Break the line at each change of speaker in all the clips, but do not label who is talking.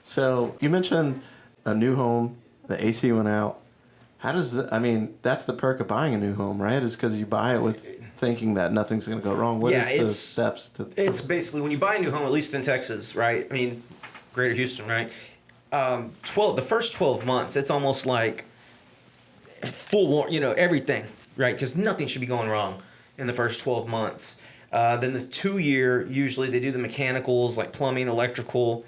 So you mentioned a new home, the AC went out. How does I mean, that's the perk of buying a new home, right? Is because you buy it with thinking that nothing's going to go wrong. What
Yeah,
is the steps to?
it's basically when you buy a new home, at least in Texas, right? I mean, Greater Houston, right? The first 12 months, it's almost like full war, everything, right? Because nothing should be going wrong in the first 12 months. Then the 2 year, usually they do the mechanicals like plumbing, electrical,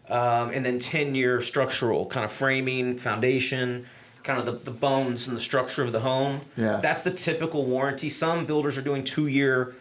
and then 10-year structural, kind of framing, foundation, kind of the bones and the structure of the home.
Yeah.
That's the typical warranty. Some builders are doing 2 year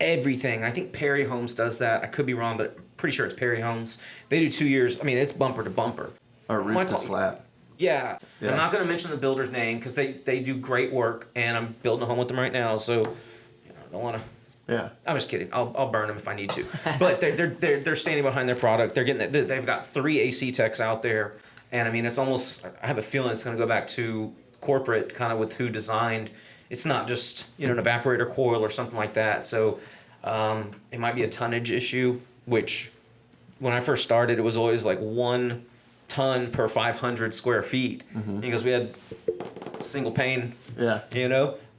everything. I think Perry Homes does that. I could be wrong, but pretty sure it's Perry Homes. They do 2 years. I mean, it's bumper to bumper.
Or roof to slab.
Yeah.
Yeah.
I'm not going to mention the builder's name because they do great work, and I'm building a home with them right now. So, I don't want to.
Yeah.
I'm just kidding. I'll burn them if I need to. But they're standing behind their product. They've got 3 AC techs out there, and I mean it's almost. I have a feeling it's going to go back to corporate, kind of with who designed. It's not just an evaporator coil or something like that. So it might be a tonnage issue, which when I first started, it was always like 1 ton per 500 square feet because we had single pane.
Yeah.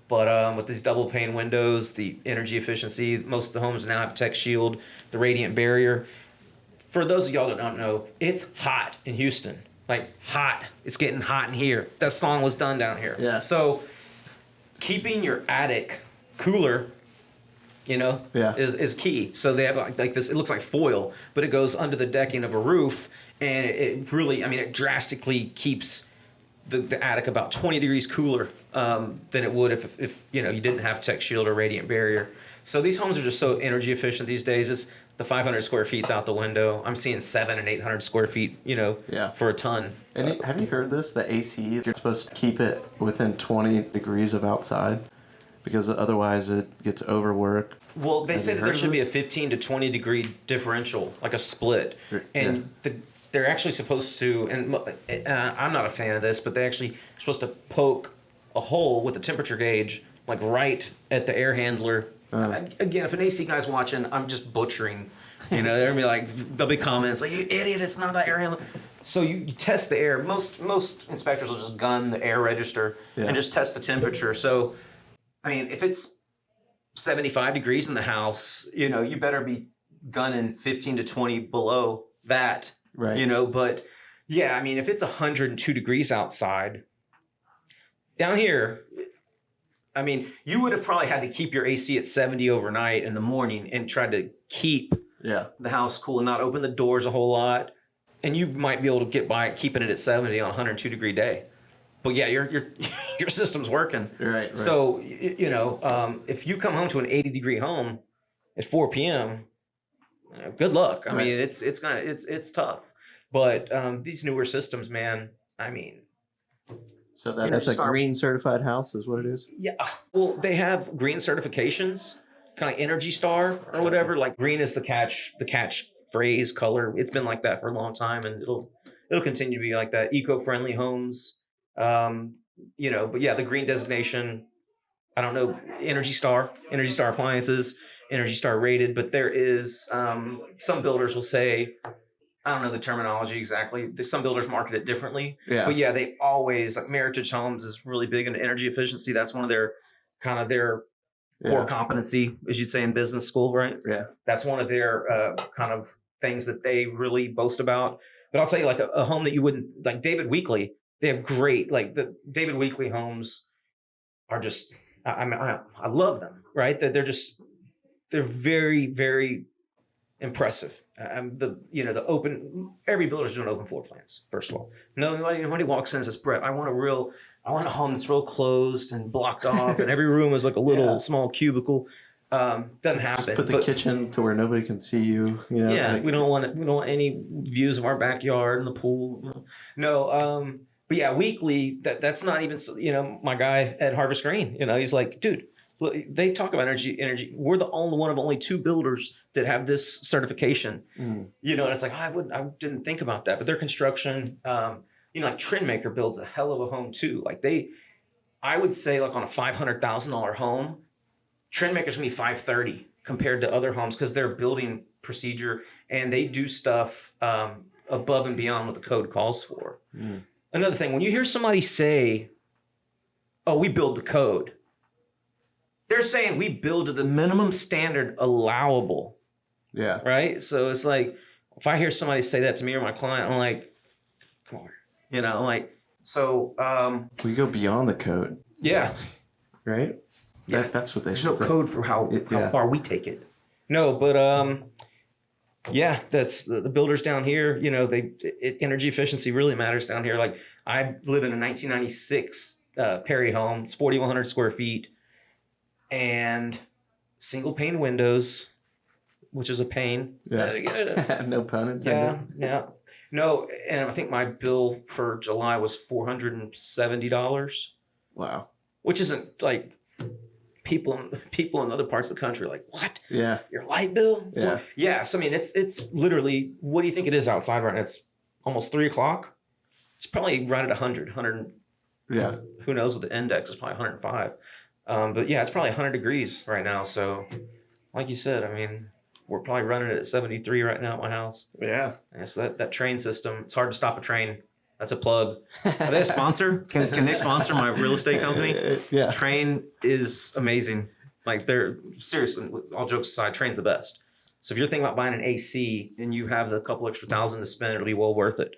But with these double pane windows, the energy efficiency, most of the homes now have Tech Shield, the radiant barrier. For those of y'all that don't know, it's hot in Houston. Like hot. It's getting hot in here. That song was done down here.
Yeah.
So keeping your attic cooler, is key. So they have like this, it looks like foil, but it goes under the decking of a roof, and it really, it drastically keeps the attic about 20 degrees cooler than it would if you didn't have Tech Shield or radiant barrier. So these homes are just so energy efficient these days. It's the 500 square feet's out the window. I'm seeing 700 and 800 square feet, for a ton.
And have you heard this? The AC, you're supposed to keep it within 20 degrees of outside because otherwise it gets overworked.
Well, they say that there should be a 15 to 20 degree differential, like a split. And they're actually supposed to, and I'm not a fan of this, but they actually are supposed to poke a hole with a temperature gauge, like right at the air handler. Again, if an AC guy's watching, I'm just butchering. They're gonna be like, there'll be comments like, "You idiot! It's not that air handler." So you test the air. Most inspectors will just gun the air register and just test the temperature. So, if it's 75 degrees in the house, you better be gunning 15 to 20 below that.
Right.
But yeah, if it's 102 degrees outside, down here, you would have probably had to keep your AC at 70 overnight in the morning and try to keep the house cool and not open the doors a whole lot. And you might be able to get by keeping it at 70 on a 102 degree day. But yeah, your system's working.
Right.
So, if you come home to an 80 degree home at 4 p.m., good luck. It's tough. But these newer systems, man,
So that's a green certified house is what it is?
Yeah. Well, they have green certifications, kind of Energy Star or whatever. Like green is the catch phrase color. It's been like that for a long time, and it'll continue to be like that. Eco-friendly homes. But yeah, the green designation, I don't know, Energy Star appliances, Energy Star rated, but there is, some builders will say, I don't know the terminology exactly. Some builders market it differently.
Yeah.
But yeah, they always, like Meritage Homes is really big into energy efficiency. That's one of their core competency, as you'd say in business school, right?
Yeah.
That's one of their kind of things that they really boast about. But I'll tell you, like a home that you wouldn't, like David Weekley, they have great, like the David Weekley homes are just, I love them, right? They're very, very impressive. The open, every builder's doing open floor plans, first of all. Nobody walks in and says, Brett, I want a home that's real closed and blocked off and every room is like a little small cubicle. Doesn't happen.
Just put the kitchen to where nobody can see you.
Yeah, we don't want any views of our backyard and the pool. No, but yeah, Weekly, that's not even, my guy at Harvest Green, he's like, dude, look, they talk about energy. We're the only one of only 2 builders that have this certification. And it's like, I didn't think about that, but their construction, like Trendmaker builds a hell of a home too. Like I would say like on a $500,000 home, Trendmaker's gonna be $530 compared to other homes because their building procedure and they do stuff. above and beyond what the code calls for. Another thing, when you hear somebody say, oh, we build the code, they're saying we build to the minimum standard allowable.
Yeah.
Right? So it's like, if I hear somebody say that to me or my client, I'm like, come on. You know, like, so.
We go beyond the code.
Yeah.
Right?
Yeah.
That's what they
There's
should
no
say.
code for how far we take it. No, but yeah, that's the builders down here. You know, energy efficiency really matters down here. Like I live in a 1996 Perry home. It's 4,100 square feet, and single pane windows, which is a pain.
Yeah. No pun intended.
Yeah. No, and I think my bill for July was $470.
Wow.
Which isn't like. People in other parts of the country are like, what?
Yeah.
Your light bill?
Yeah.
Yes. I mean, it's literally, what do you think it is outside right now? It's almost 3:00. It's probably right at 100.
Yeah.
Who knows what the index is, probably 105. But yeah, it's probably 100 degrees right now. So like you said, I mean, we're probably running it at 73 right now at my house.
Yeah.
And so that train system, it's hard to stop a train. That's a plug. Are they a sponsor? Can they sponsor my real estate company?
Yeah.
Train is amazing. Like they're seriously, all jokes aside, Train's the best. So if you're thinking about buying an AC and you have the couple extra thousand to spend, it'll be well worth it.